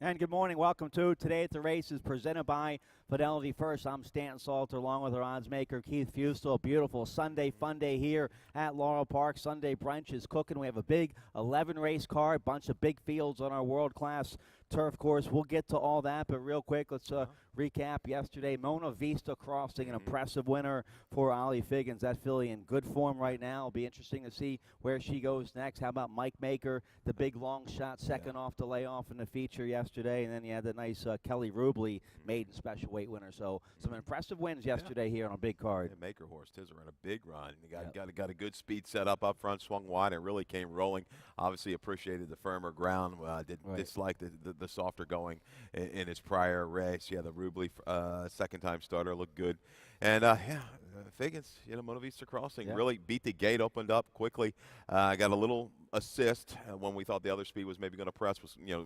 And good morning. Welcome to Today at the Races, presented by Fidelity First. I'm Stanton Salter, along with our odds maker, Keith Fustel. Beautiful Sunday fun day here at Laurel Park. Sunday brunch is cooking. We have a big 11-race card, bunch of big fields on our world-class turf course. We'll get to all that, but real quick, let's recap yesterday. Mona Vista Crossing, an impressive winner for Ollie Figgins. That filly in good form right now. It'll be interesting to see where she goes next. How about Mike Maker, the big long shot, second off the layoff in the feature yesterday, and then you had the nice Kelly Rubley maiden special weight winner. So some impressive wins yesterday here on a big card. Yeah, Maker horse Tizer ran a big run. He got a good speed set up front, swung wide, and really came rolling. Obviously appreciated the firmer ground. Dislike the softer going in his prior race. Yeah, the Rubley second-time starter looked good. And, Figgins, Mona Vista Crossing really beat the gate, opened up quickly. Got a little assist when we thought the other speed was maybe going to press,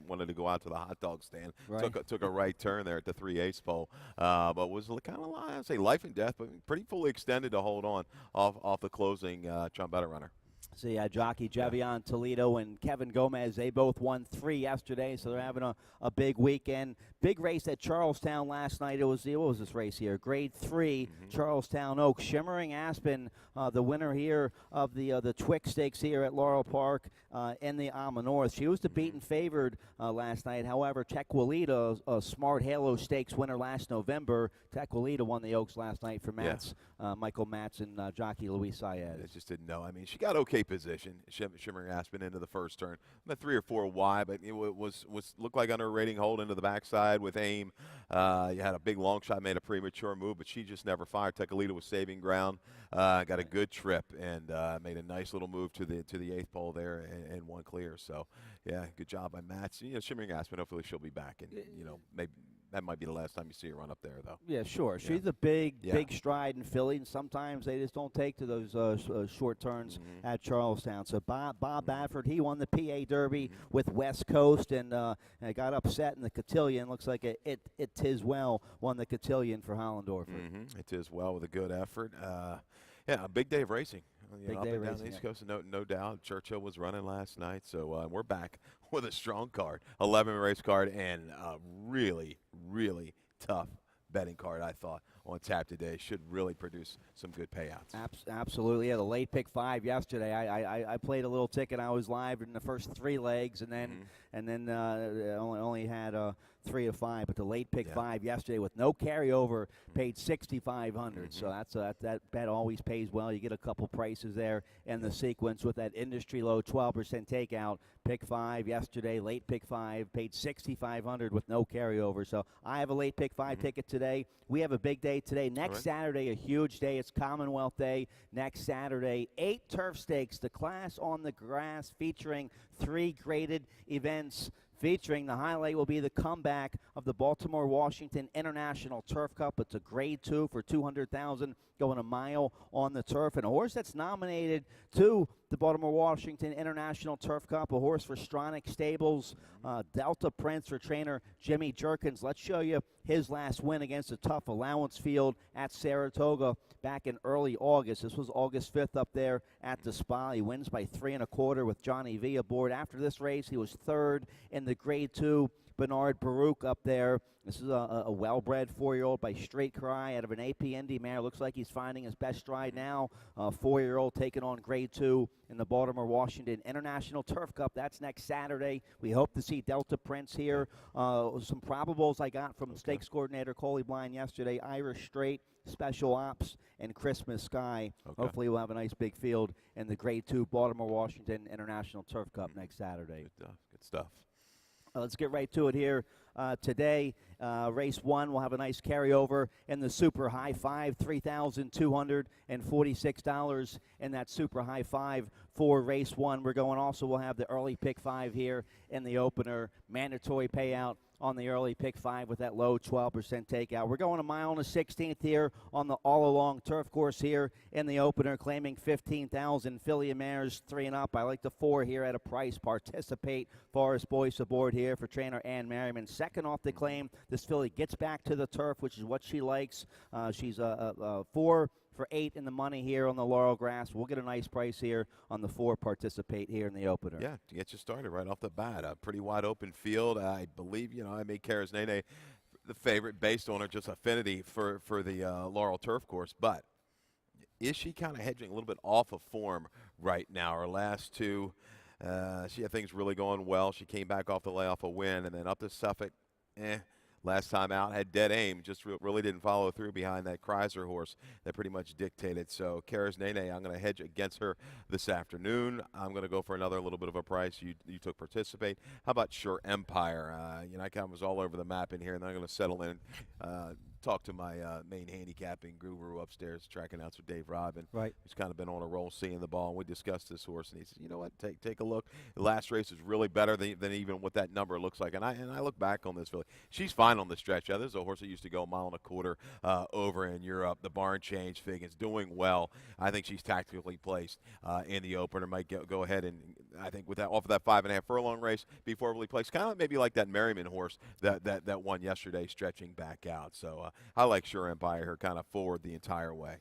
wanted to go out to the hot dog stand. Right. Took a right turn there at the 3/8 pole, but was kind of, I'd say, life and death, but pretty fully extended to hold on off the closing Trombetta runner. See, jockey Javion Toledo and Kevin Gomez, they both won 3 yesterday, so they're having a big weekend. Big race at Charlestown last night. What was this race here? Grade 3, Charlestown Oaks. Shimmering Aspen, the winner here of the Twix Stakes here at Laurel Park in the Alma North. She was the beaten favored last night. However, Tequilita, a Smart Halo Stakes winner last November, Tequilita won the Oaks last night for Michael Matz and jockey Luis Saez. I just didn't know. I mean, she got okay position. Shimmering Aspen into the first turn. About 3 or 4 wide, but it was looked like under a rating hold into the backside with aim. You had a big long shot, made a premature move, but she just never fired. Tequilita was saving ground. Got a good trip and made a nice little move to the 8th pole there and won clear. So, yeah, good job by Matt. Shimmering Aspen, hopefully she'll be back. And, maybe that might be the last time you see her run up there, though. Yeah, sure. She's a big stride in Philly, and sometimes they just don't take to those short turns at Charlestown. So Bob Baffert, he won the PA Derby with West Coast and got upset in the cotillion. Looks like it Tiswell won the cotillion for Hollendorfer. It Tiswell with a good effort. A big day of racing. Big Up day and down racing, the East Coast, no doubt. Churchill was running last night, so we're back with a strong card, 11-race card, and a really, really tough betting card, I thought, on tap today. Should really produce some good payouts. Absolutely. Yeah, the late pick 5 yesterday. I played a little ticket. I was live in the first 3 legs, and then only had 3 of 5. But the late pick 5 yesterday with no carryover paid $6,500. So that bet always pays well. You get a couple prices there in the sequence with that industry low 12% takeout. Pick 5 yesterday, late pick 5 paid $6,500 with no carryover. So I have a late pick 5 ticket today. We have a big day today. Next Saturday, a huge day. It's Commonwealth Day. Next Saturday, 8 turf stakes. The class on the grass featuring 3 graded events. Featuring the highlight will be the comeback of the Baltimore-Washington International Turf Cup. It's a grade 2 for $200,000, going a mile on the turf. And a horse that's nominated to the Baltimore-Washington International Turf Cup, a horse for Stronach Stables, Delta Prince for trainer Jimmy Jerkins. Let's show you his last win against a tough allowance field at Saratoga back in early August. This was August 5th up there at the Spa. He wins by 3 1/4 with Johnny V aboard. After this race, he was 3rd in the grade 2. Bernard Baruch up there. This is a well-bred 4-year-old by Straight Cry out of an AP Indy mare. Looks like he's finding his best stride now. 4-year-old taking on grade 2 in the Baltimore-Washington International Turf Cup. That's next Saturday. We hope to see Delta Prince here. Some probables I got from stakes coordinator Coley Blind yesterday. Irish Straight, Special Ops, and Christmas Sky. Hopefully we'll have a nice big field in the grade 2 Baltimore-Washington International Turf Cup next Saturday. Good stuff. Let's get right to it here today. Race 1 will have a nice carryover in the Super High 5, $3,246 in that Super High 5 for Race 1. We'll have the early pick 5 here in the opener. Mandatory payout on the early pick 5 with that low 12% takeout. We're going a mile and a 16th here on the all-along turf course here in the opener, claiming $15,000. Filly and mares 3 and up. I like the 4 here at a price. Participate. Forest Boyce aboard here for trainer Ann Merriman. Second off the claim, this filly gets back to the turf, which is what she likes. She's a 4 for 8 in the money here on the Laurel Grass. We'll get a nice price here on the 4 participate here in the opener. Yeah, to get you started right off the bat. A pretty wide open field. I believe, I made Karas Nene the favorite based on her just affinity for the Laurel Turf Course. But is she kind of hedging a little bit off of form right now? Her last two, she had things really going well. She came back off the layoff a win, and then up to Suffolk, last time out, had dead aim, just really didn't follow through behind that Chrysler horse that pretty much dictated. So Karas Nene, I'm going to hedge against her this afternoon. I'm going to go for another little bit of a price. You took Participate. How about Sure Empire? I kind of was all over the map in here, and then I'm going to settle in, talk to my main handicapping guru upstairs, track announcer Dave Robin, right, who's kind of been on a roll seeing the ball. And we discussed this horse, and he says, you know what, take a look. The last race is really better than even what that number looks like. And I look back on this, Philly. She's fine on the stretch. Yeah, this is a horse that used to go a mile and a quarter over in Europe. The barn change fig is doing well. I think she's tactically placed in the opener. Might go ahead and I think with that off of that 5.5 furlong race, be forwardly placed. Kind of maybe like that Merriman horse that won yesterday, stretching back out. So I like Sure Empire here, kind of forward the entire way.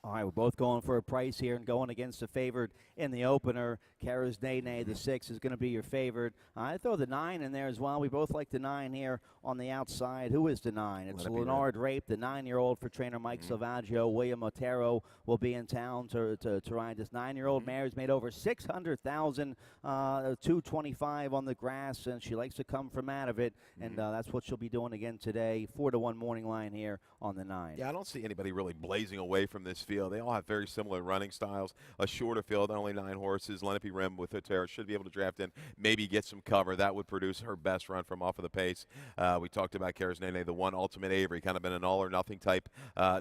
All right, we're both going for a price here and going against the favorite in the opener. Karas Nene, the 6, is going to be your favorite. I throw the 9 in there as well. We both like the 9 here on the outside. Who is the 9? It's Leonard Rape, the 9-year-old for trainer Mike Salvaggio. William Otero will be in town to ride this 9-year-old mare. Has made over $600,000, 225 on the grass, and she likes to come from out of it, and that's what she'll be doing again today. 4-1 morning line here on the 9. Yeah, I don't see anybody really blazing away from this field. They all have very similar running styles. A shorter field, only 9 horses. Lenape Rim with Otero should be able to draft in, maybe get some cover. That would produce her best run from off of the pace. We talked about Karas Nene, the one Ultimate Avery, kind of been an all-or-nothing type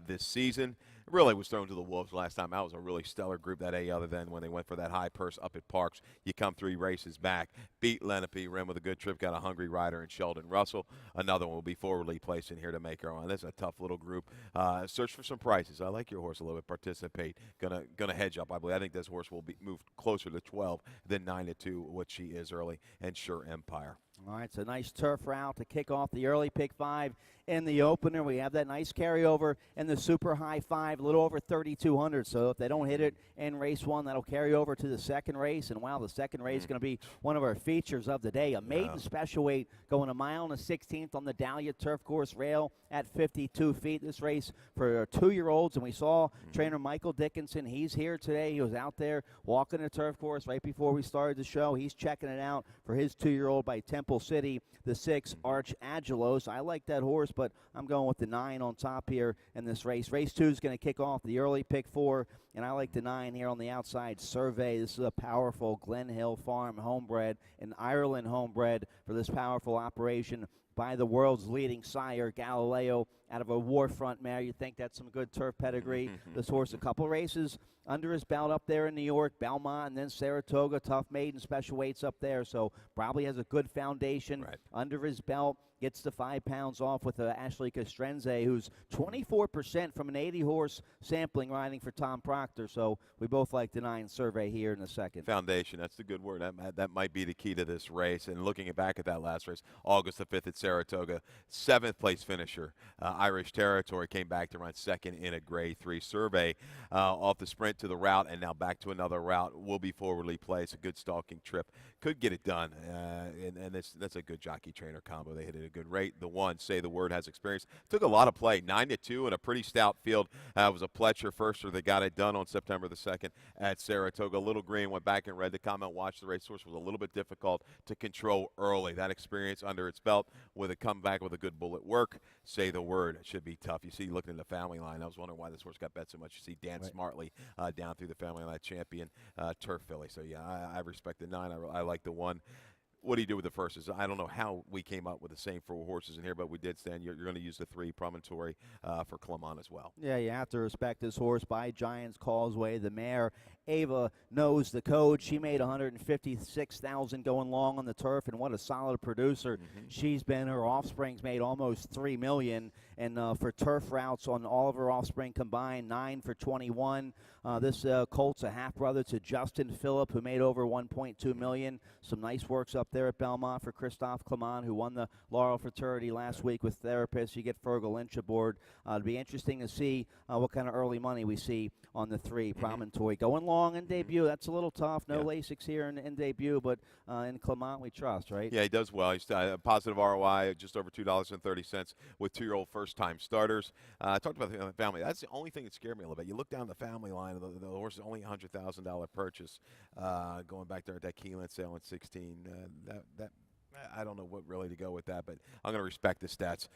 this season. Really was thrown to the wolves last time. That was a really stellar group that A, other than when they went for that high purse up at Parks. You come 3 races back, beat Lenape Rim with a good trip, got a hungry rider in Sheldon Russell. Another one will be forwardly placed in here to make her on. This is a tough little group. Search for some prices. I like your horse a little bit. Participate. Gonna hedge up, I believe. I think this horse will be moved closer to 12 than 9-2, what she is early, and Sure Empire. All right, so nice turf route to kick off the early pick 5 in the opener. We have that nice carryover in the super high 5, a little over 3,200. So if they don't hit it in race 1, that'll carry over to the second race. And wow, the second race is going to be one of our features of the day. A maiden special weight going a mile and a 16th on the Dahlia Turf Course rail at 52 feet. This race for 2-year-olds, and we saw trainer Michael Dickinson. He's here today. He was out there walking the turf course right before we started the show. He's checking it out for his 2-year-old by Temple City, the 6 Arch Agelos. I like that horse, but I'm going with the 9 on top here in this race. Race 2 is going to kick off the early pick 4, and I like the 9 here on the outside. Survey. This is a powerful Glen Hill Farm homebred, an Ireland homebred for this powerful operation by the world's leading sire, Galileo, out of a Warfront mare. You think that's some good turf pedigree. This horse, a couple races under his belt up there in New York, Belmont, and then Saratoga, tough maiden special weights up there. So probably has a good foundation under his belt. Gets the 5 pounds off with Ashley Castrense, who's 24% from an 80-horse sampling riding for Tom Proctor. So we both like the 9 Survey here in the second. Foundation, that's the good word. That might be the key to this race. And looking back at that last race, August the 5th at Saratoga, 7th place finisher. Irish Territory came back to run second in a grade 3 Survey. Off the sprint to the route and now back to another route. Will be forwardly placed. A good stalking trip. Could get it done. And that's a good jockey trainer combo. They hit it a good rate. The 1, Say the Word, has experience. Took a lot of play. 9-2 in a pretty stout field. It was a Pletcher firster that got it done on September the 2nd at Saratoga. Little Green went back and read the comment, watched the racehorse. Was a little bit difficult to control early. That experience under its belt with a comeback with a good bullet work. Say the Word. It should be tough. You see, looking at the family line, I was wondering why this horse got bet so much. You see Dan Smartley down through the family line, champion turf filly. So, yeah, I respect the 9. I like the 1. What do you do with the first? I don't know how we came up with the same 4 horses in here, but we did, Stan. You're going to use the 3 Promontory for Clement as well. Yeah, you have to respect this horse by Giants Causeway, the mare Ava knows the code. She made 156,000 going long on the turf, and what a solid producer she's been. Her offspring's made almost $3 million, and for turf routes on all of her offspring combined, 9 for 21. This colt's a half brother to Justin Phillip, who made over $1.2 million. Some nice works up there at Belmont for Christophe Clement, who won the Laurel Fraternity last week with therapists. You get Fergal Lynch aboard. It'll be interesting to see what kind of early money we see on the 3 Promontory. Going long in debut, that's a little tough. No Lasix here in debut, but in Clement we trust, right? Yeah, he does well. He's a positive ROI, just over $2.30 with 2-year-old first-time starters. I talked about the family. That's the only thing that scared me a little bit. You look down the family line, the horse is only a $100,000 purchase, going back there at that Keeneland sale in 16. That I don't know what really to go with that, but I'm going to respect the stats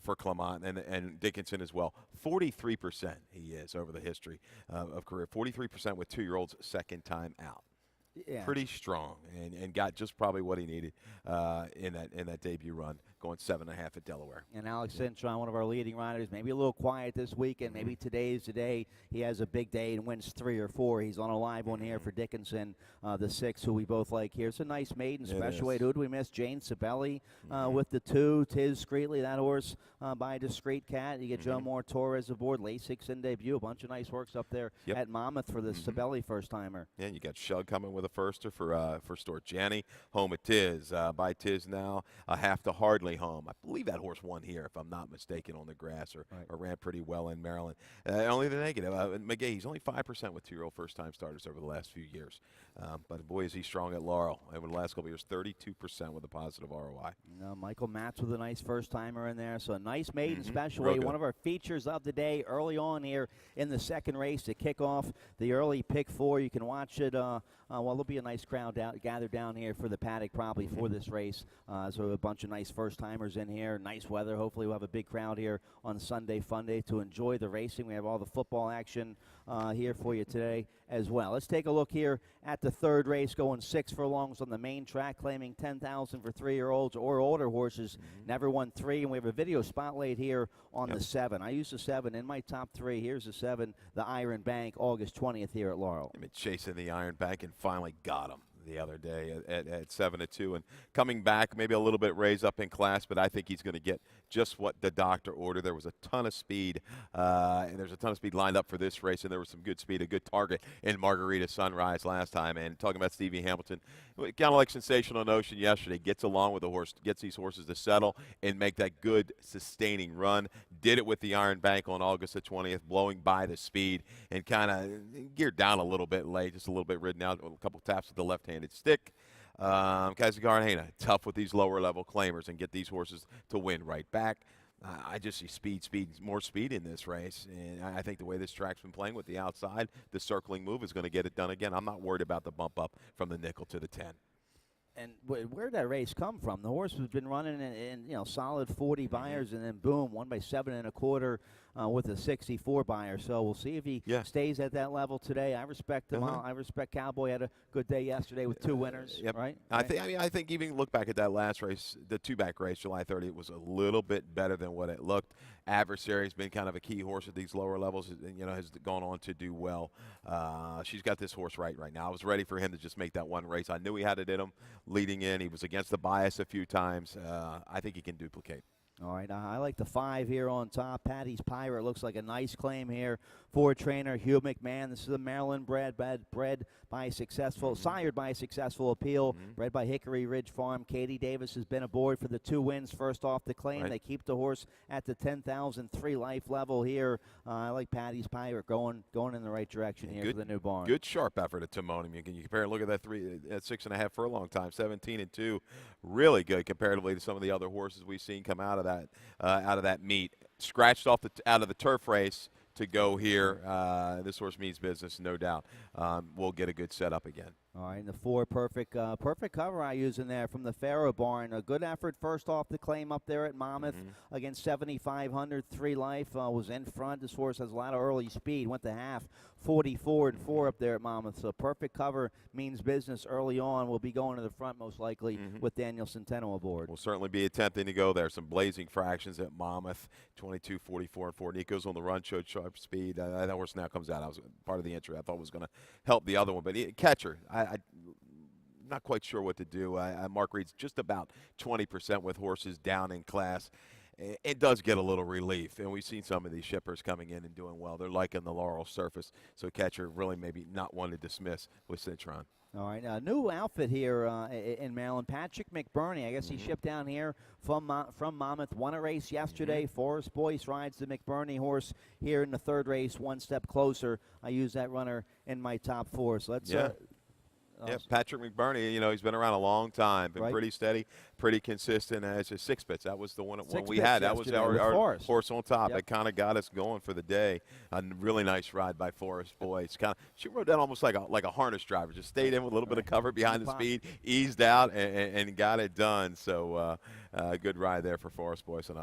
for Clement and Dickinson as well. 43% he is over the history of career. 43% with 2-year-olds second time out. Yeah. Pretty strong, and got just probably what he needed in that debut run, going 7.5 at Delaware. And Alex Cintron, one of our leading riders, maybe a little quiet this weekend. Maybe today's the day he has a big day and wins 3 or 4. He's on a live one here for Dickinson, the 6, who we both like here. It's a nice maiden special weight. Who do we miss? Jane Sabelli with the 2. Tiz Screetley, that horse by Discreet Cat. You get Joe Moore Torres aboard. Lasix in debut. A bunch of nice works up there at Monmouth for the Sabelli first-timer. Yeah, you got Shug coming with a firster for Stuart Janney. Home at Tiz. By Tiz now, half to Hardly home. I believe that horse won here, if I'm not mistaken, on the grass, or ran pretty well in Maryland. Only the negative. McGay, he's only 5% with 2-year-old first-time starters over the last few years. But, boy, is he strong at Laurel. Over the last couple of years, 32% with a positive ROI. Michael Matz with a nice first-timer in there. So a nice maiden special weight. One of our features of the day early on here in the second race to kick off the early pick 4. You can watch it. There'll be a nice crowd gathered down here for the paddock probably for this race. So a bunch of nice first-timers in here. Nice weather. Hopefully we'll have a big crowd here on Sunday Fun Day to enjoy the racing. We have all the football action here for you today as well. Let's take a look here at the third race, going 6 furlongs on the main track, claiming $10,000 for 3-year-olds or older horses. Never won 3, and we have a video spotlight here on the 7. I used the 7 in my top 3. Here's the 7, the Iron Bank, August 20th here at Laurel. I've been chasing the Iron Bank and finally got him the other day at 7-2, and coming back maybe a little bit raised up in class, but I think he's going to get just what the doctor ordered. There was a ton of speed, and there's a ton of speed lined up for this race, and there was some good speed, a good target in Margarita Sunrise last time. And talking about Stevie Hamilton, kind of like Sensational Notion yesterday, gets along with the horse, gets these horses to settle and make that good sustaining run. Did it with the Iron Bank on August the 20th, blowing by the speed and kind of geared down a little bit late, just a little bit ridden out, a couple taps with the left-handed stick. Kazagarhena, tough with these lower-level claimers and get these horses to win right back. I just see more speed in this race, and I think the way this track's been playing with the outside, the circling move is going to get it done again. I'm not worried about the bump up from the nickel to the 10. And where did that race come from? The horse has been running in solid 40 buyers, and then boom, won by 7 1/4 with a 64 buyer. So we'll see if he stays at that level today. I respect him. I respect Cowboy. Had a good day yesterday with 2 winners. Right. I think even look back at that last race, the 2-back race, July 30th, was a little bit better than what it looked. Adversary's been kind of a key horse at these lower levels, and has gone on to do well. She's got this horse right now. I was ready for him to just make that one race. I knew he had it in him leading in. He was against the bias a few times. I think he can duplicate. All right, I like the 5 here on top. Patty's Pirate looks like a nice claim here for trainer Hugh McMahon. This is a Maryland bred by a successful, sired by a successful appeal, bred by Hickory Ridge Farm. Katie Davis has been aboard for the 2 wins first off the claim. Right. They keep the horse at the 10,003 life level here. I like Patty's Pirate going in the right direction here for the new barn. Good sharp effort at Timonium. You can compare. Look at that 6.5 furlong time, 17-2, really good comparatively to some of the other horses we've seen come out of that meet. Scratched off out of the turf race to go here. This horse means business, no doubt. We'll get a good setup again. All right, and the 4 perfect cover I use in there from the Faro barn. A good effort first off the claim up there at Monmouth against 7,500. 3 Life was in front. This horse has a lot of early speed. Went to half, 44-4 up there at Monmouth. So perfect cover means business early on. We'll be going to the front most likely with Daniel Centeno aboard. We'll certainly be attempting to go there. Some blazing fractions at Monmouth, 22, 44, and 4. Nico's on the run, showed sharp speed. That horse now comes out. I was part of the entry. I thought was going to help the other one, but catcher. I'm not quite sure what to do. Mark Reed's just about 20% with horses down in class. It does get a little relief, and we've seen some of these shippers coming in and doing well. They're liking the Laurel surface, so catcher really maybe not one to dismiss with Citron. All right, new outfit here in Maryland. Patrick McBurney, I guess he shipped down here from Monmouth. Won a race yesterday. Forest Boyce rides the McBurney horse here in the 3rd race, one step closer. I use that runner in my top 4. So let's Patrick McBurney, he's been around a long time, been pretty steady, pretty consistent as a 6 bits. That was the one we had. That was our horse on top. That kind of got us going for the day. A really nice ride by Forest Boyce. She rode that almost like a harness driver. Just stayed in with a little bit of cover behind the speed, eased out, and got it done. So good ride there for Forest Boyce. And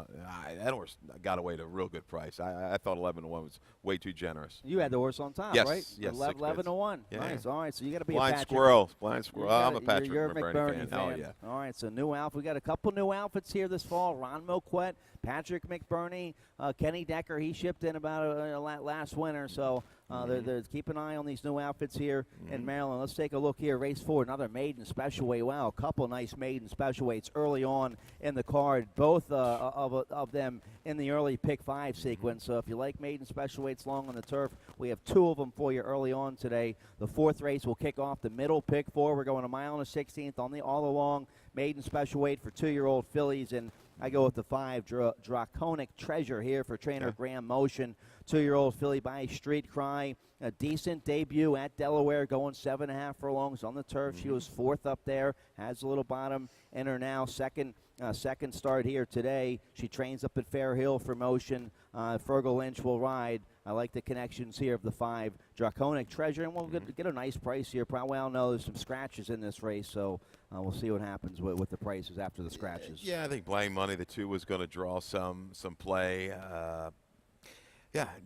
that horse got away at a real good price. I thought 11-1 was way too generous. You had the horse on top, right? Yes, 11-1. Yeah. Nice. All right, so you got to be blind a Patrick. Blind squirrel. I'm a Patrick McBurney fan. Hell yeah. All right, so new outfit. We got a couple new outfits here this fall. Ron Milquet, Patrick McBurney, Kenny Decker. He shipped in about last winter. So they're keep an eye on these new outfits here in Maryland. Let's take a look here. Race 4, another maiden special weight. Wow, a couple nice maiden special weights early on in the card. Both of them in the early pick 5 sequence. So if you like maiden special weights long on the turf, we have 2 of them for you early on today. The 4th race will kick off the middle pick 4. We're going a mile and a 16th on the all along maiden special weight for 2-year-old fillies, and I go with the 5 Draconic Treasure here for trainer Graham Motion. 2-year-old filly by Street Cry. A decent debut at Delaware, going 7.5 furlongs on the turf. She was 4th up there, has a little bottom in her now. Second start here today. She trains up at Fair Hill for Motion. Fergal Lynch will ride. I like the connections here of the 5 Draconic Treasure, and we'll get a nice price here. Probably I know there's some scratches in this race, so we'll see what happens with the prices after the scratches. Yeah, I think Blind Money, the 2, was going to draw some play.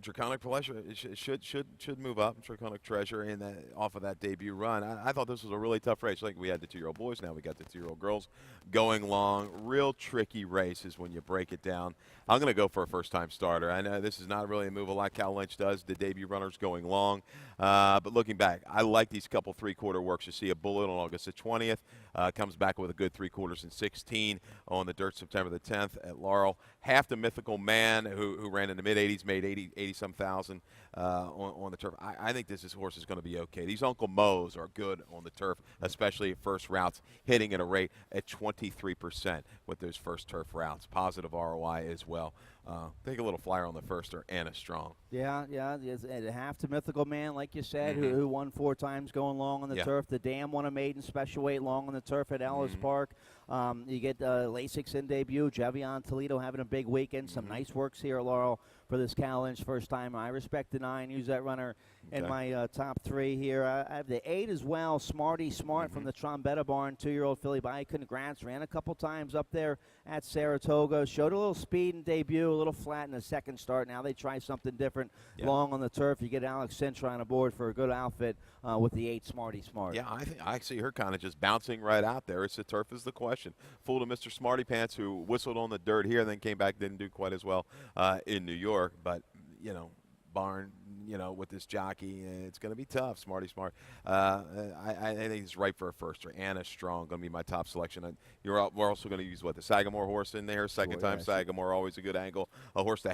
Draconic Pleasure should move up. Draconic Treasure in off of that debut run. I thought this was a really tough race. Like we had the 2-year-old boys, now we got the 2-year-old girls going long. Real tricky races when you break it down. I'm going to go for a first-time starter. I know this is not really a move a lot Cal Lynch does. The debut runners going long, but looking back, I like these couple 3-quarter works. You see a Bullet on August the 20th. Comes back with a good 3/4 and 16 on the dirt September the 10th at Laurel. Half the Mythical Man who ran in the mid-80s, made 80-some thousand on the turf. I think this horse is going to be okay. These Uncle Mo's are good on the turf, especially at first routes, hitting at a rate at 23% with those first turf routes. Positive ROI as well. Take a little flyer on the first or Anna Strong. Yeah. Half to Mythical Man, like you said, who won 4 times going long on the turf. The Dam won a maiden special weight long on the turf at Ellis Park. You get Lasix in debut. Javion Toledo having a big weekend. Some nice works here at Laurel for this Cal Lynch first time. I respect the 9. Use that runner in my top 3 here. I have the 8 as well. Smarty Smart from the Trombetta barn. 2-year-old filly by Congrats. Ran a couple times up there at Saratoga. Showed a little speed in debut. A little flat in the second start. Now they try something different. Long on the turf. You get Alex Cintron aboard for a good outfit with the 8 Smarty Smart. Yeah, I see her kind of just bouncing right out there. It's the turf is the question. Fooled to Mr. Smarty Pants, who whistled on the dirt here and then came back, didn't do quite as well in New York. But, barn, with this jockey, it's going to be tough. Smarty Smart. I think he's right for a first. Or Anna Strong going to be my top selection. We're also going to use the Sagamore horse in there. Second time Sagamore, always a good angle. A horse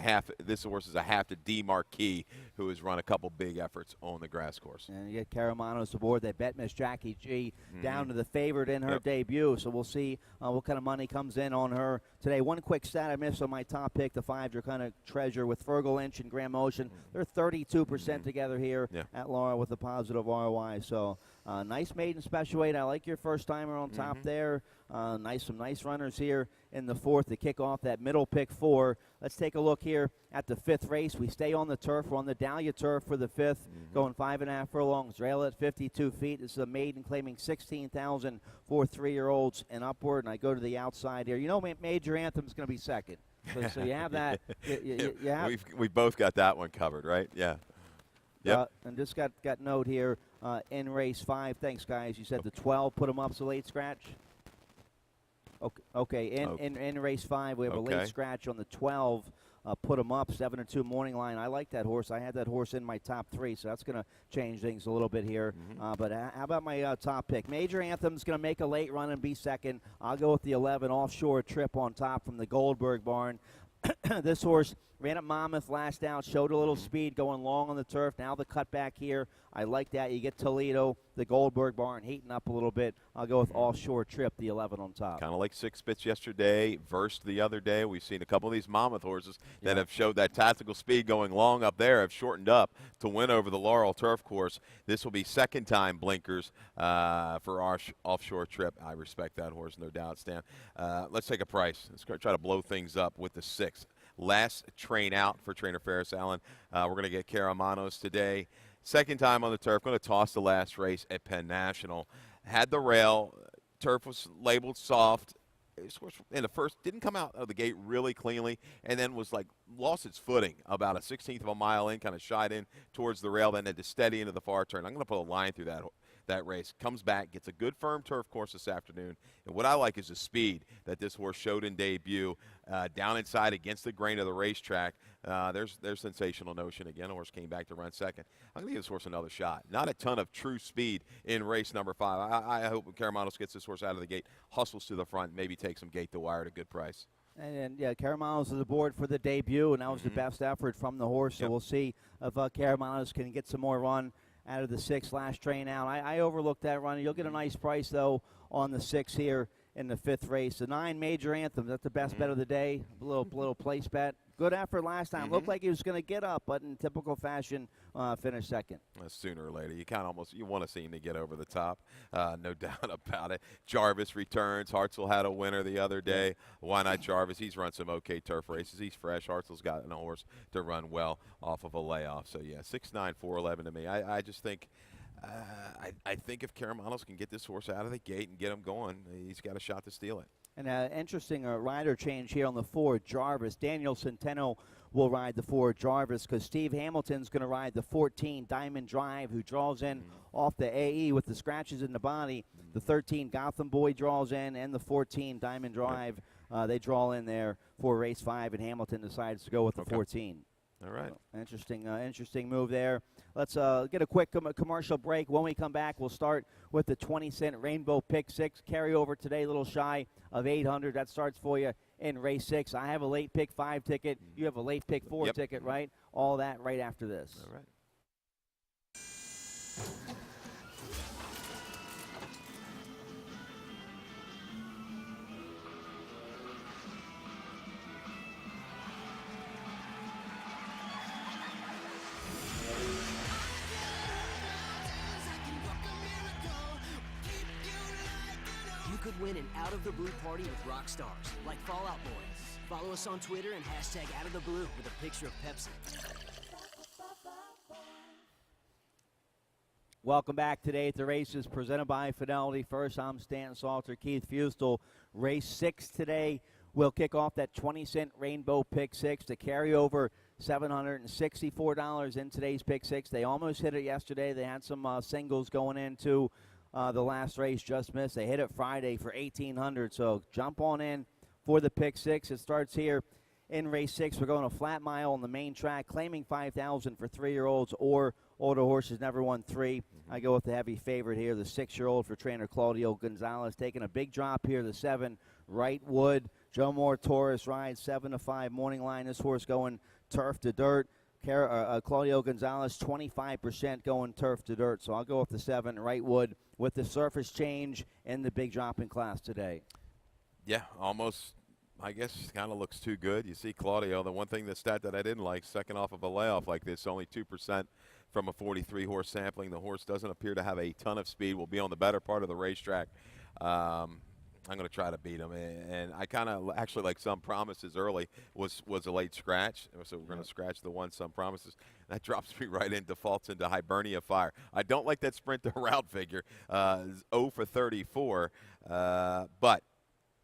this horse is a half to D Marquis, who has run a couple big efforts on the grass course. And you get Caramanos aboard. They bet Miss Jackie G down to the favorite in her debut. So we'll see what kind of money comes in on her today. One quick stat I missed on my top pick, the 5 Draconic Treasure with Fergal Lynch and Graham Motion. They're 30 32% together here at Laura with a positive ROI. So nice maiden special weight. I like your first timer on top there. Some nice runners here in the fourth to kick off that middle pick 4. Let's take a look here at the 5th race. We stay on the turf. We're on the Dahlia turf for the 5th, going 5.5 furlongs. Rail at 52 feet. This is a maiden claiming $16,000 for 3-year-olds and upward. And I go to the outside here. You know, Major Anthem's going to be second. So you have that. You have, we've both got that one covered, right? Yeah. Yep. And just got note here in race 5. Thanks, guys. You said the 12 put them up, so late scratch. Okay. In race 5, we have a late scratch on the 12. Put them up, 7-2 morning line. I like that horse. I had that horse in my top 3, so that's going to change things a little bit here. But how about my top pick? Major Anthem's going to make a late run and be second. I'll go with the 11 Offshore Trip on top from the Goldberg barn. This horse ran at Monmouth last out, showed a little speed going long on the turf. Now the cutback here. I like that. You get Toledo, the Goldberg barn heating up a little bit. I'll go with Offshore Trip, the 11 on top. Kind of like Six Spits yesterday, Versed the other day. We've seen a couple of these Monmouth horses that have showed that tactical speed going long up there, have shortened up to win over the Laurel Turf Course. This will be second time blinkers for our Offshore Trip. I respect that horse, no doubt, Stan. Let's take a price. Let's try to blow things up with the 6. Last train out for trainer Ferris Allen. We're going to get Caramanos today. Second time on the turf. Going to toss the last race at Penn National. Had the rail. Turf was labeled soft. In the first, didn't come out of the gate really cleanly, and then was lost its footing about a 16th of a mile in, kind of shied in towards the rail, then had to steady into the far turn. I'm going to put a line through that race. Comes back, gets a good firm turf course this afternoon. And what I like is the speed that this horse showed in debut, down inside against the grain of the racetrack. There's sensational notion. Again, the horse came back to run second. I'm going to give this horse another shot. Not a ton of true speed in race number 5. I hope Caramanos gets this horse out of the gate, hustles to the front, maybe takes some gate to wire at a good price. And Caramanos is aboard for the debut, and that was the best effort from the horse. So we'll see if Caramanos can get some more run out of the 6 last train out. I overlooked that run. You'll get a nice price, though, on the 6 here in the 5th race. The 9 Major Anthem, that's the best bet of the day. A little place bet. Good effort last time. Looked like he was going to get up, but in typical fashion, finished second. Sooner or later, you kind of you want to see him to get over the top, no doubt about it. Jarvis returns. Hartzell had a winner the other day. Why not Jarvis? He's run some okay turf races. He's fresh. Hartzell's got a horse to run well off of a layoff. So yeah, 6'9", 411 to me. I just think. I think if Caramanos can get this horse out of the gate and get him going, he's got a shot to steal it. And interesting rider change here on the 4, Jarvis. Daniel Centeno will ride the 4, Jarvis, because Steve Hamilton's going to ride the 14, Diamond Drive, who draws in off the AE with the scratches in the body. The 13, Gotham Boy draws in, and the 14, Diamond Drive, they draw in there for race 5, and Hamilton decides to go with the 14. All right. So, interesting move there. Let's get a quick commercial break. When we come back, we'll start with the 20-cent Rainbow Pick 6. Carryover today, a little shy of 800. That starts for you in race 6. I have a late pick 5 ticket. You have a late pick 4 ticket, right? All that right after this. All right. You could win an out-of-the-blue party with rock stars like Fallout Boy. Follow us on Twitter and hashtag #OutOfTheBlue with a picture of Pepsi. Welcome back today at the races presented by Fidelity First. I'm Stan Salter, Keith Fustel. Race 6 today will kick off that 20-cent Rainbow Pick 6 to carry over $764 in today's Pick 6. They almost hit it yesterday. They had some singles going into the last race, just missed. They hit it Friday for $1,800. So jump on in for the Pick 6. It starts here in race 6. We're going a flat mile on the main track, claiming $5,000 for 3-year-olds or older horses. Never won 3. I go with the heavy favorite here, the 6-year-old for trainer Claudio Gonzalez. Taking a big drop here, the 7, Right Wood. Joe Moore Torres rides 7-5 morning line. This horse going turf to dirt. Claudio Gonzalez, 25% going turf to dirt. So I'll go with the 7, Right Wood, with the surface change and the big drop in class today. Yeah, almost I guess kind of looks too good. You see Claudio, the one thing, the stat that I didn't like, second off of a layoff like this, only 2% from a 43-horse sampling. The horse doesn't appear to have a ton of speed. Will be on the better part of the racetrack. I'm going to try to beat him, and I kind of actually like Some Promises early was a late scratch, so we're going to scratch the one Some Promises. That drops me right in, defaults into Hibernia Fire. I don't like that sprint to route figure, 0 for 34, but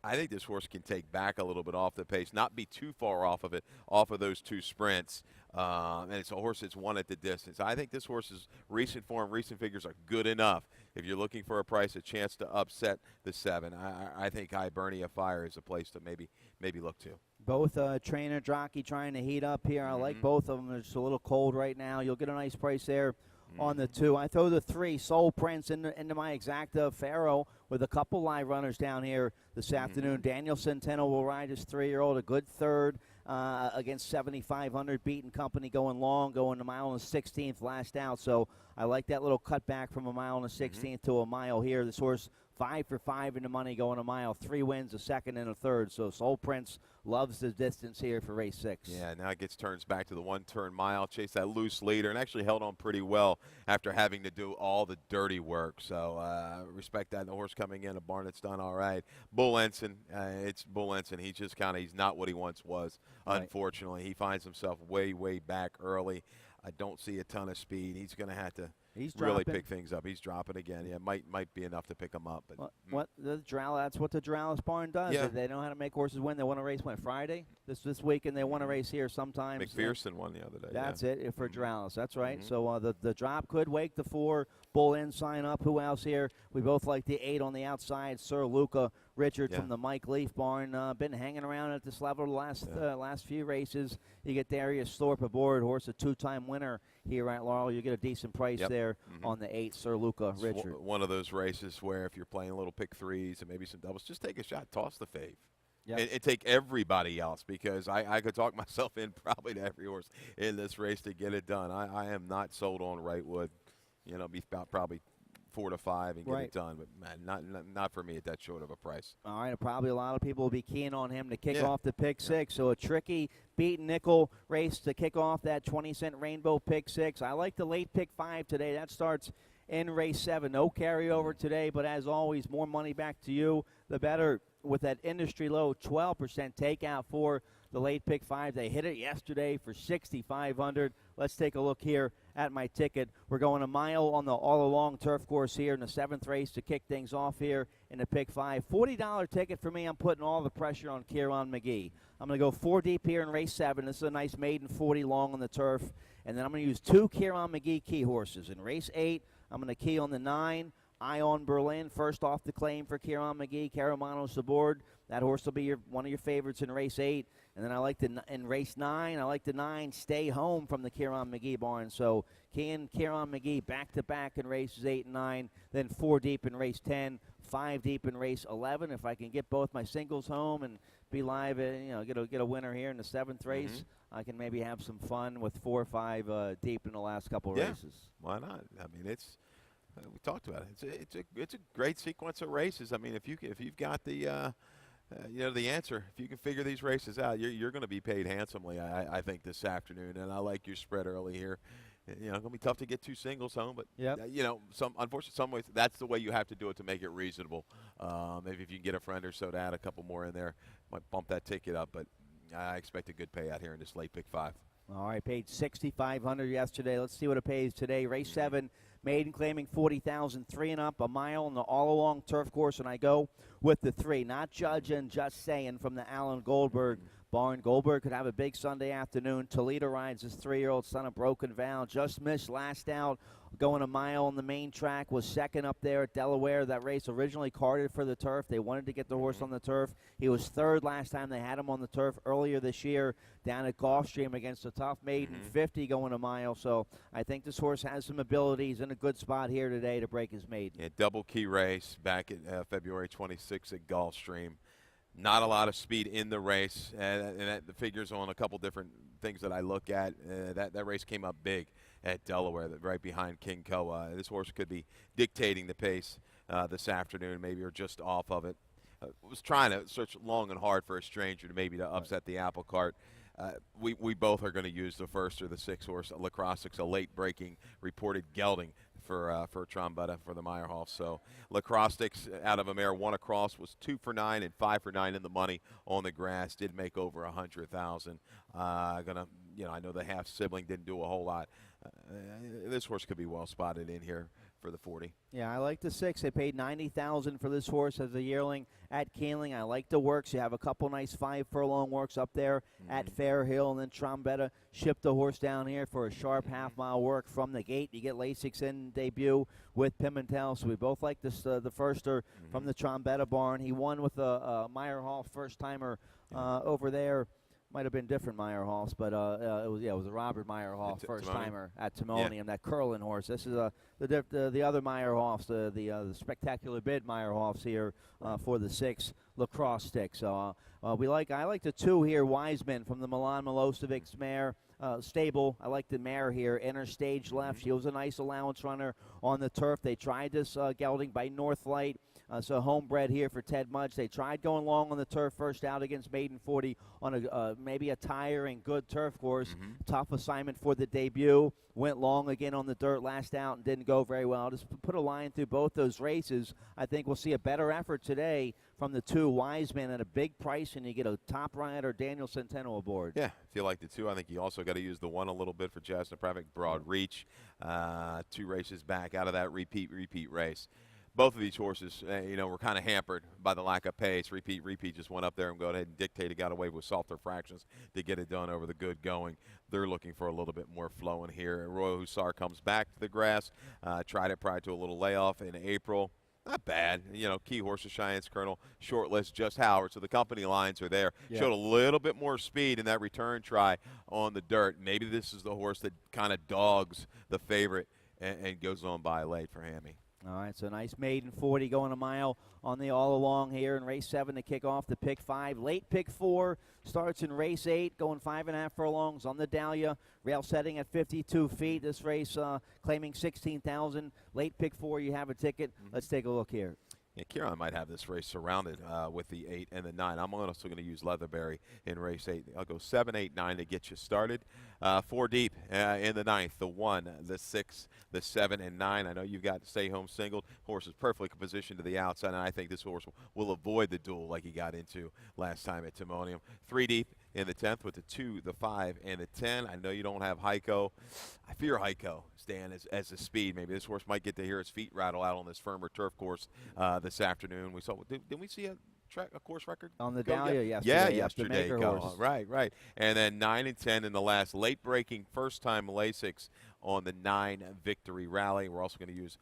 I think this horse can take back a little bit off the pace, not be too far off of it, off of those two sprints. And it's a horse that's won at the distance. I think this horse's recent form, recent figures are good enough. If you're looking for a price, a chance to upset the 7, I think Hibernia Fire is a place to maybe look to. Both trainer, jockey trying to heat up here. I like both of them. They're just a little cold right now. You'll get a nice price there on the 2. I throw the 3, Soul Prince, into my exacta Pharaoh with a couple live runners down here this afternoon. Daniel Centeno will ride his 3-year-old, a good third against 7,500 beaten company going long, going a mile and a 16th last out. So I like that little cutback from a mile and a 16th to a mile here. This horse 5 for 5 in the money going a mile, 3 wins, a second and a third. So Soul Prince loves the distance here for race 6. Yeah, now it turns back to the one-turn mile, chased that loose leader, and actually held on pretty well after having to do all the dirty work. So respect that. The horse coming in, a barn that's done all right. Bull Ensign, it's Bull Ensign. He's not what he once was, unfortunately. He finds himself way, way back early. I don't see a ton of speed. He's going to have to really pick things up. He's dropping again. Yeah, might be enough to pick him up. But that's what the Dralis barn does. Yeah. They know how to make horses win. They want to race Friday this week, and they want to race here sometimes. McPherson won the other day. That's it for Dralis. That's right. So the drop could wake the 4. Bull in, sign up. Who else here? We both like the 8 on the outside. Sir Luca Richard from the Mike Leaf barn. Been hanging around at this level the last few races. You get Darius Thorpe aboard, horse a 2-time winner here at Laurel. You get a decent price there on the 8, Sir Luca Richard. One of those races where if you're playing a little pick 3s and maybe some doubles, just take a shot, toss the fave. And take everybody else, because I could talk myself in probably to every horse in this race to get it done. I am not sold on Wrightwood. Be about probably 4 to 5 and get it done, but man, not for me at that short of a price. All right, probably a lot of people will be keen on him to kick off the pick 6. So a tricky beat nickel race to kick off that 20-cent rainbow pick 6. I like the late pick 5 today. That starts in race 7. No carryover today, but as always, more money back to you, the better, with that industry low 12% takeout for the late pick 5. They hit it yesterday for 6,500. Let's take a look here at my ticket. We're going a mile on the all-along turf course here in the 7th race to kick things off here in the pick 5. $40 ticket for me. I'm putting all the pressure on Kieran McGee. I'm going to go 4 deep here in race 7. This is a nice maiden 40 long on the turf. And then I'm going to use 2 Kieran McGee key horses. In race 8, I'm going to key on the 9, Ion Berlin, first off the claim for Kieran McGee. Caramanos aboard. That horse will be one of your favorites in race 8. And then in race 9, I like the 9, Stay Home from the Kieran McGee barn. So Kieran McGee back-to-back in races 8 and 9, then 4 deep in race 10, 5 deep in race 11. If I can get both my singles home and be live, get a winner here in the 7th race, I can maybe have some fun with 4 or 5 deep in the last couple races. Why not? I mean, we talked about it. It's a great sequence of races. I mean, if you've got the the answer, if you can figure these races out, you're going to be paid handsomely, I think, this afternoon. And I like your spread early here. It's going to be tough to get 2 singles home, but unfortunately, some ways that's the way you have to do it to make it reasonable. Maybe if you can get a friend or so to add a couple more in there, might bump that ticket up. But I expect a good payout here in this late pick 5. All right, paid $6,500 yesterday. Let's see what it pays today. Race 7, maiden claiming 40,000, 3 and up, a mile on the all-along turf course, and I go with the 3. Not judging, just saying, from the Alan Goldberg barn. Goldberg could have a big Sunday afternoon. Toledo rides his 3-year-old son of Broken Vow. Just missed last out, going a mile on the main track, was second up there at Delaware. That race originally carded for the turf. They wanted to get the horse on the turf. He was 3rd last time they had him on the turf earlier this year down at Gulfstream against a tough maiden, 50 going a mile. So I think this horse has some abilities, in a good spot here today to break his maiden. Yeah, double key race back at February 26th at Gulfstream. Not a lot of speed in the race, and the figures on a couple different things that I look at. That race came up big at Delaware, right behind King Koa. This horse could be dictating the pace this afternoon, maybe, or just off of it. was trying to search long and hard for a stranger to maybe to upset the apple cart. We both are going to use the first or the 6 horse Lacrosse, a late breaking reported gelding for Trombetta for the Meyerhoff. So Lacrosse out of a mare, 1 across, was 2 for 9 and 5 for 9 in the money on the grass. Did make over 100,000. I know the half sibling didn't do a whole lot. This horse could be well spotted in here for the 40. Yeah, I like the 6. They paid $90,000 for this horse as a yearling at Keeling. I like the works. You have a couple nice 5 furlong works up there at Fair Hill, and then Trombetta shipped the horse down here for a sharp half-mile work from the gate. You get Lasix in debut with Pimentel, so we both like this the firster from the Trombetta barn. He won with a Meyerhoff first-timer over there. Might have been different Meyerhoffs, but it was a Robert Meyerhoff first-timer at Timonium, that curling horse. This is the other Meyerhoffs, the spectacular bid Meyerhoffs here for the 6 Lacrosse stick. So I like the 2 here, Wiseman from the Milan Milosevic's mare stable. I like the mare here, inner stage left. She was a nice allowance runner on the turf. They tried this gelding by Northlight. So homebred here for Ted Mudge. They tried going long on the turf first out against Maiden 40 on maybe a tiring good turf course. Tough assignment for the debut. Went long again on the dirt last out and didn't go very well. Just put a line through both those races. I think we'll see a better effort today from the 2 Wiseman at a big price, and you get a top rider, Daniel Centeno, aboard. Yeah, if you like the 2, I think you also got to use the 1 a little bit for Jasna Pravik, Broad Reach. 2 races back out of that repeat race. Both of these horses, were kind of hampered by the lack of pace. Repeat just went up there and go ahead and dictated, got away with softer fractions to get it done over the good going. They're looking for a little bit more flow in here. Royal Hussar comes back to the grass, tried it prior to a little layoff in April. Not bad. Key horses, Cheyenne's Colonel, short list, Just Howard. So the company lines are there. Yeah. Showed a little bit more speed in that return try on the dirt. Maybe this is the horse that kind of dogs the favorite and goes on by late for Hammy. All right, so nice maiden 40 going a mile on the all along here in race 7 to kick off the pick 5. Late pick 4 starts in race 8, going 5.5 furlongs on the Dahlia. Rail setting at 52 feet. This race claiming 16,000. Late pick 4, you have a ticket. Let's take a look here. Yeah, Kieran might have this race surrounded with the 8 and the 9. I'm also going to use Leatherberry in race 8. I'll go 7, 8, 9 to get you started. 4 deep in the 9th, the 1, the 6, the 7, and 9. I know you've got Stay Home Singled. Horse is perfectly positioned to the outside, and I think this horse will avoid the duel like he got into last time at Timonium. 3 deep in the 10th with the 2, the 5, and the 10. I know you don't have Heiko. I fear Heiko, Stan, as a speed. Maybe this horse might get to hear his feet rattle out on this firmer turf course this afternoon. We saw. Didn't we see a course record on the Dahlia yesterday? Yeah, yesterday. Right. And then 9 and 10 in the last late breaking first time Lasix on the 9 Victory Rally. We're also going to use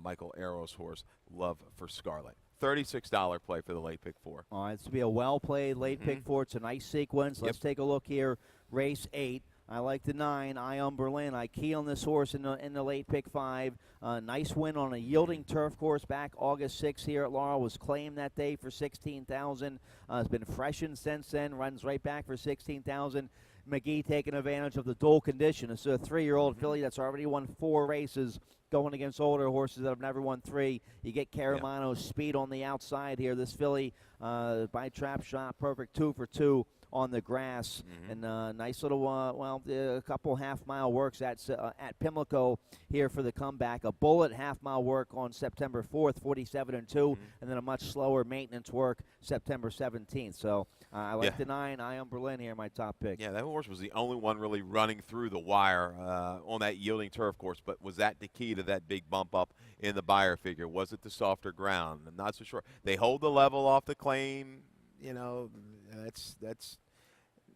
Michael Arrow's horse, Love for Scarlet. $36 play for the late pick 4. All right, it's to be a well-played late pick 4. It's a nice sequence. Let's take a look here. Race 8. I like the 9, Ion Berlin. I key on this horse in the late pick 5. Nice win on a yielding turf course back August 6th here at Laurel. Was claimed that day for $16,000. Has been freshened since then. Runs right back for $16,000. McGee taking advantage of the dual condition. It's a 3-year-old filly that's already won 4 races going against older horses that have never won 3. You get Caramano's speed on the outside here. This filly by trap shot, perfect 2 for 2 on the grass, and nice little a couple half-mile works at Pimlico here for the comeback. A bullet half-mile work on September 4th, 47-2, and then a much slower maintenance work September 17th. So I like the 9, Ion Berlin here, my top pick. Yeah, that horse was the only one really running through the wire on that yielding turf course, but was that the key to that big bump up in the buyer figure? Was it the softer ground? I'm not so sure. They hold the level off the claim. That's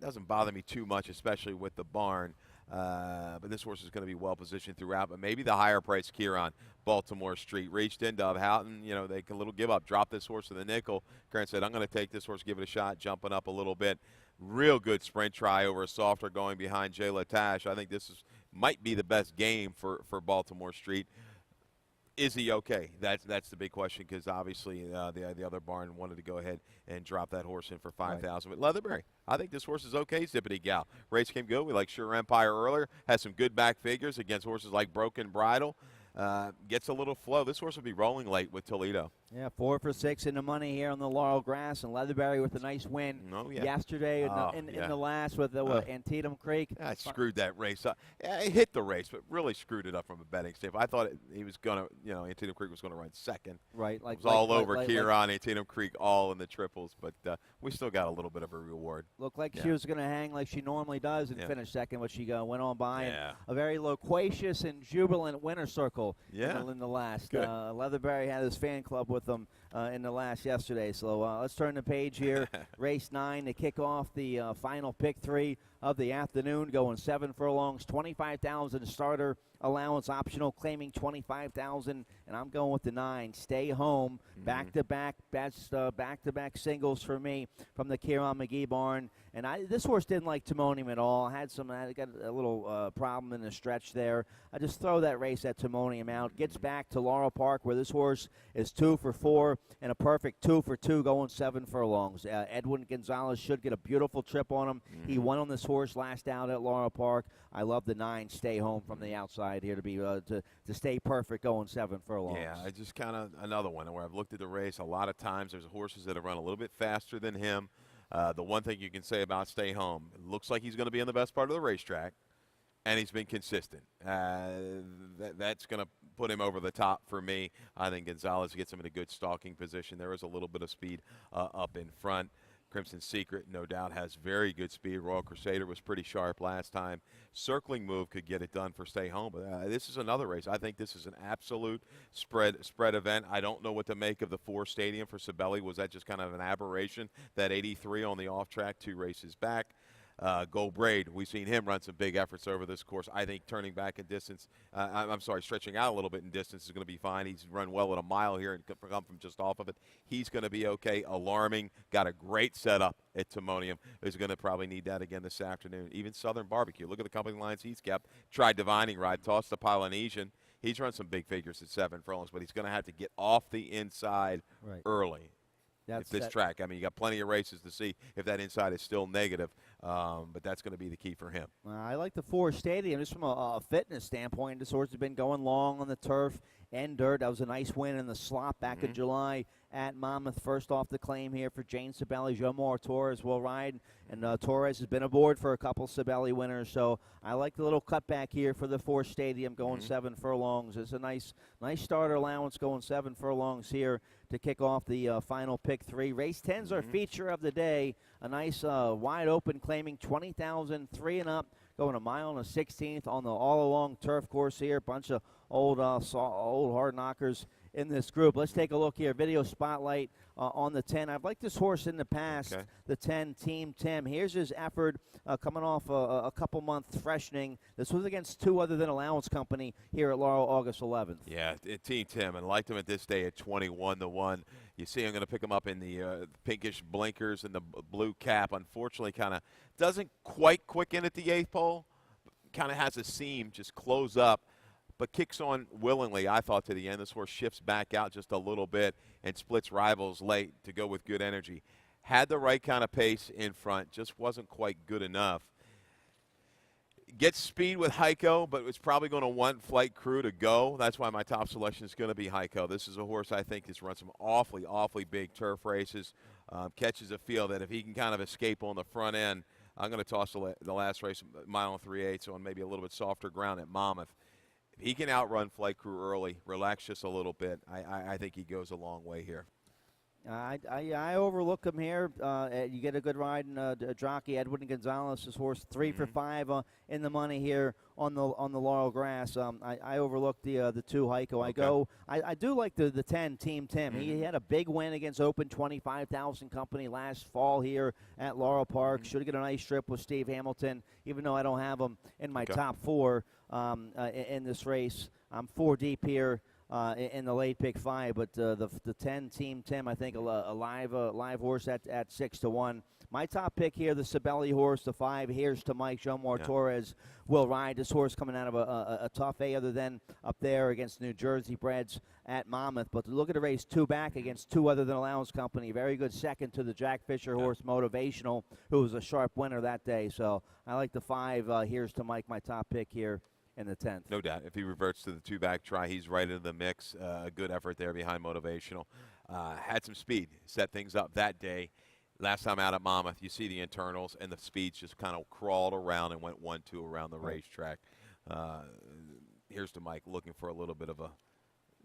doesn't bother me too much, especially with the barn. But this horse is going to be well positioned throughout. But maybe the higher price Kieran, Baltimore Street, reached into Houghton. They can a little give up, drop this horse to the nickel. Kieran said, I'm going to take this horse, give it a shot, jumping up a little bit. Real good sprint try over a softer going behind Jay Latash. I think this might be the best game for Baltimore Street. Is he okay? That's the big question, because obviously the other barn wanted to go ahead and drop that horse in for $5,000. But Leatherberry, I think this horse is okay, Zippity Gal. Race came good. We like Sure Empire earlier. Has some good back figures against horses like Broken Bridle. Gets a little flow. This horse will be rolling late with Toledo. Yeah, 4 for 6 in the money here on the Laurel Grass, and Leatherberry with a nice win yesterday in the last with Antietam Creek. I screwed that race up. Yeah, he hit the race, but really screwed it up from a betting standpoint. I thought he was going to, Antietam Creek was going to run second. Right. It was all over Kieran, Antietam Creek, all in the triples, but we still got a little bit of a reward. Looked like she was going to hang like she normally does and finish second, but she went on by. Yeah. And a very loquacious and jubilant winner circle in the last. Leatherberry had his fan club with them in the last yesterday. So let's turn the page here. Race 9 to kick off the final pick 3 of the afternoon, going 7 furlongs, 25,000 starter allowance optional, claiming 25,000, and I'm going with the 9. Stay home, back-to-back best, back-to-back singles for me from the Kieran McGee barn. And this horse didn't like Timonium at all. I got a little problem in the stretch there. I just throw that race at Timonium out. Gets back to Laurel Park where this horse is 2 for 4 and a perfect 2 for 2 going 7 furlongs. Edwin Gonzalez should get a beautiful trip on him. He won on this horse last out at Laurel Park. I love the 9. Stay home from the outside here to be to stay perfect going 7 furlongs. Yeah, I just kind of another one where I've looked at the race a lot of times. There's horses that have run a little bit faster than him. The one thing you can say about Stay Home, it looks like he's going to be in the best part of the racetrack, and he's been consistent. That's going to put him over the top for me. I think Gonzalez gets him in a good stalking position. There is a little bit of speed up in front. Crimson Secret, no doubt, has very good speed. Royal Crusader was pretty sharp last time. Circling Move could get it done for Stay Home. But this is another race. I think this is an absolute spread event. I don't know what to make of the 4 Stadium for Sibeli. Was that just kind of an aberration? That 83 on the off track, 2 races back. Gold Braid, we've seen him run some big efforts over this course. I think turning back in distance, stretching out a little bit in distance is going to be fine. He's run well at a mile here and come from just off of it. He's going to be okay. Alarming, got a great setup at Timonium. Is going to probably need that again this afternoon. Even Southern Barbecue, look at the company lines he's kept. Tried Divining Ride, tossed the Polynesian. He's run some big figures at 7 furlongs, but he's going to have to get off the inside early. This track. I mean, you got plenty of races to see if that inside is still negative, but that's going to be the key for him. I like the 4 Stadium just from a fitness standpoint. This horse has been going long on the turf and dirt. That was a nice win in the slop back in July at Monmouth. First off the claim here for Jane Sibeli. Jomar Torres will ride, and Torres has been aboard for a couple Sibeli winners. So I like the little cutback here for the 4 Stadium going 7 furlongs. It's a nice starter allowance going 7 furlongs here to kick off the final pick 3. Race 10's our feature of the day. A nice wide open claiming 20,000, 3 and up, going a mile and a 16th on the all-along turf course here. Bunch of old hard knockers in this group. Let's take a look here. Video spotlight on the 10. I've liked this horse in the past, the 10, Team Tim. Here's his effort coming off a couple months freshening. This was against 2 other than Allowance Company here at Laurel August 11th. Yeah, Team Tim, and liked him at this day at 21-1. You see I'm going to pick him up in the pinkish blinkers and the blue cap. Unfortunately, kind of doesn't quite quicken at the 8th pole. Kind of has a seam, just close up, but kicks on willingly, I thought, to the end. This horse shifts back out just a little bit and splits rivals late to go with good energy. Had the right kind of pace in front, just wasn't quite good enough. Gets speed with Heiko, but it's probably going to want Flight Crew to go. That's why my top selection is going to be Heiko. This is a horse I think has run some awfully big turf races. Catches a feel that if he can kind of escape on the front end, I'm going to toss the last race, mile and 3/8, on maybe a little bit softer ground at Monmouth. If he can outrun Flight Crew early, relax just a little bit, I think he goes a long way here. I overlook him here. You get a good ride in jockey Edwin Gonzalez. This horse 3 for 5 in the money here on the Laurel Grass. I overlook the 2 Heiko. I do like the 10 Team Tim. He had a big win against Open 25,000 Company last fall here at Laurel Park. Should get a nice trip with Steve Hamilton, even though I don't have him in my top 4 in this race. I'm 4 deep here. In the late pick 5, but the 10 Team Tim, I think a live horse at 6-1. My top pick here, the Sibeli horse, the 5. Here's to Mike. Jomar Torres will ride. This horse coming out of a tough A, other than up there against New Jersey breds at Monmouth. But look at the race 2 back against 2 other than Allowance Company. Very good second to the Jack Fisher horse, Motivational, who was a sharp winner that day. So I like the 5. Here's to Mike, my top pick here in the 10th. No doubt. If he reverts to the two-back try, he's right into the mix. A good effort there behind Motivational. Had some speed, set things up that day. Last time out at Monmouth, you see the internals, and the speeds just kind of crawled around and went 1-2 around the racetrack. Here's to Mike looking for a little bit of a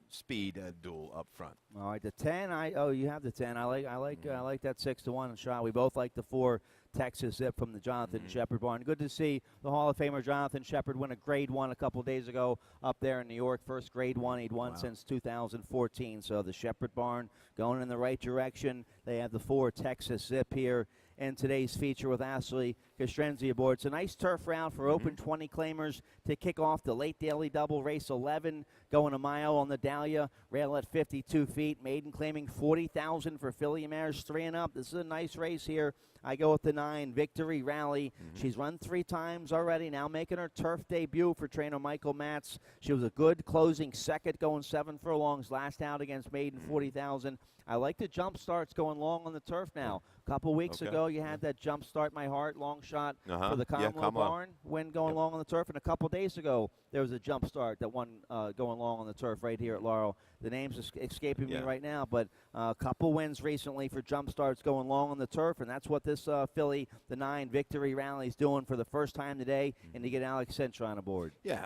speed duel up front. All right, the 10. You have the 10. I like that 6-1 shot. We both like the 4 Texas Zip from the Jonathan Shepard barn. Good to see the Hall of Famer Jonathan Shepard win a Grade 1 a couple days ago up there in New York. First Grade 1 he'd won since 2014. So the Shepard barn going in the right direction. They have the 4 Texas Zip here in today's feature with Ashley Castrenzi aboard. It's a nice turf round for Open 20 claimers to kick off the late daily double. Race 11 going a mile on the Dahlia. Rail at 52 feet. Maiden claiming 40,000 for filly mares 3 and up. This is a nice race here. I go with the 9, Victory Rally. She's run 3 times already, now making her turf debut for trainer Michael Matz. She was a good closing second, going 7 furlongs last out against Maiden 40,000. I like the jump starts going long on the turf now. A couple weeks ago, you had that jump start, my heart, long shot for the Comlo barn win going long on the turf. And a couple days ago, there was a jump start that won going long on the turf right here at Laurel. The name's escaping me right now, but a couple wins recently for jump starts going long on the turf, and that's what this filly, the 9 Victory Rally, is doing for the first time today, and to get Alex Cintron aboard. Yeah,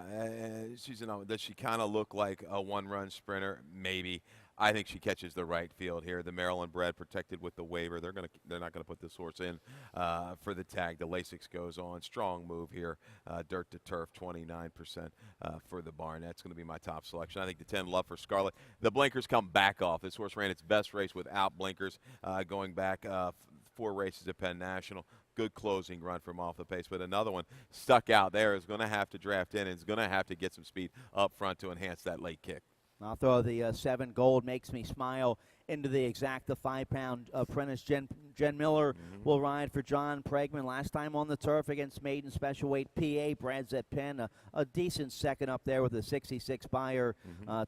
does she kind of look like a one-run sprinter? Maybe. I think she catches the right field here. The Maryland bred protected with the waiver. They're not gonna put this horse in for the tag. The Lasix goes on. Strong move here. Dirt to turf, 29% for the barn. That's going to be my top selection. I think the 10 Love for Scarlet. The blinkers come back off. This horse ran its best race without blinkers, going back 4 races at Penn National. Good closing run from off the pace, but another one stuck out there is going to have to draft in and is going to have to get some speed up front to enhance that late kick. I'll throw the 7 Gold Makes Me Smile into the Exacta 5-pound apprentice. Jen Miller will ride for John Pregman. Last time on the turf against Maiden Special Weight PA. Brad's at Penn. A decent second up there with a 66 buyer.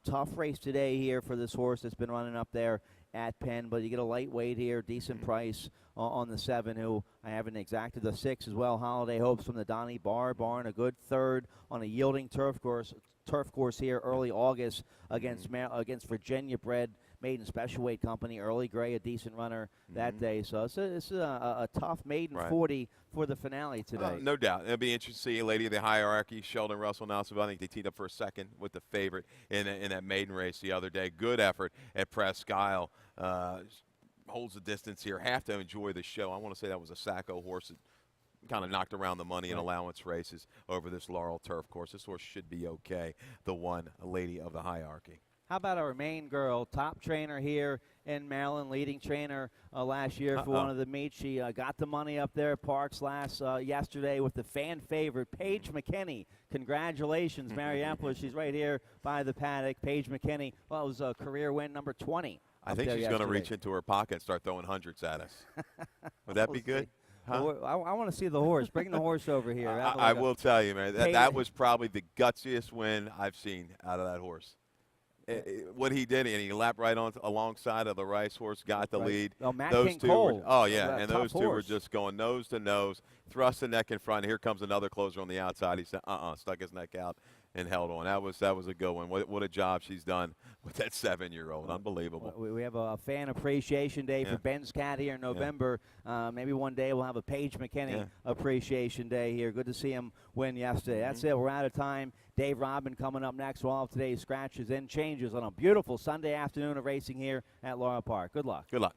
Tough race today here for this horse that's been running up there at Penn, but you get a lightweight here, decent price on the 7, who I haven't Exacta. The 6 as well, Holiday Hopes from the Donnie Barr barn, a good third on a yielding turf course here early August against Virginia bred Maiden Special Weight Company. Early Gray, a decent runner that day. So it's a tough Maiden 40 for the finale today. No doubt. It'll be interesting to see Lady of the Hierarchy, Sheldon Russell Nelsonville. I think they teed up for a second with the favorite in that maiden race the other day. Good effort at Presque Isle. Holds the distance here. Have to enjoy the show. I want to say that was a Sacco horse that kind of knocked around the money in allowance races over this Laurel turf course. This horse should be okay. The 1 Lady of the Hierarchy. How about our main girl, top trainer here in Maryland, leading trainer last year for one of the meets. She got the money up there at Parks yesterday with the fan favorite, Paige McKinney. Congratulations, Mary Epler. She's right here by the paddock. Paige McKinney, well, it was a career win number 20. I think she's going to reach into her pocket and start throwing hundreds at us. Would that be good? Huh? I want to see the horse. Bring the horse over here. I will tell you, man, that was probably the gutsiest win I've seen out of that horse. What he did, and he lapped right on alongside of the Rice horse, got the lead. Oh, Matt those King two Cole. And those two were just going nose to nose, thrust the neck in front. Here comes another closer on the outside. He said, stuck his neck out and held on. That was a good one. What a job she's done with that 7-year-old. Unbelievable. We have a fan appreciation day for Ben's Cat here in November. Maybe one day we'll have a Paige McKinney appreciation day here. Good to see him win yesterday. That's it. We're out of time. Dave Robin coming up next. We'll have today's scratches and changes on a beautiful Sunday afternoon of racing here at Laurel Park. Good luck. Good luck.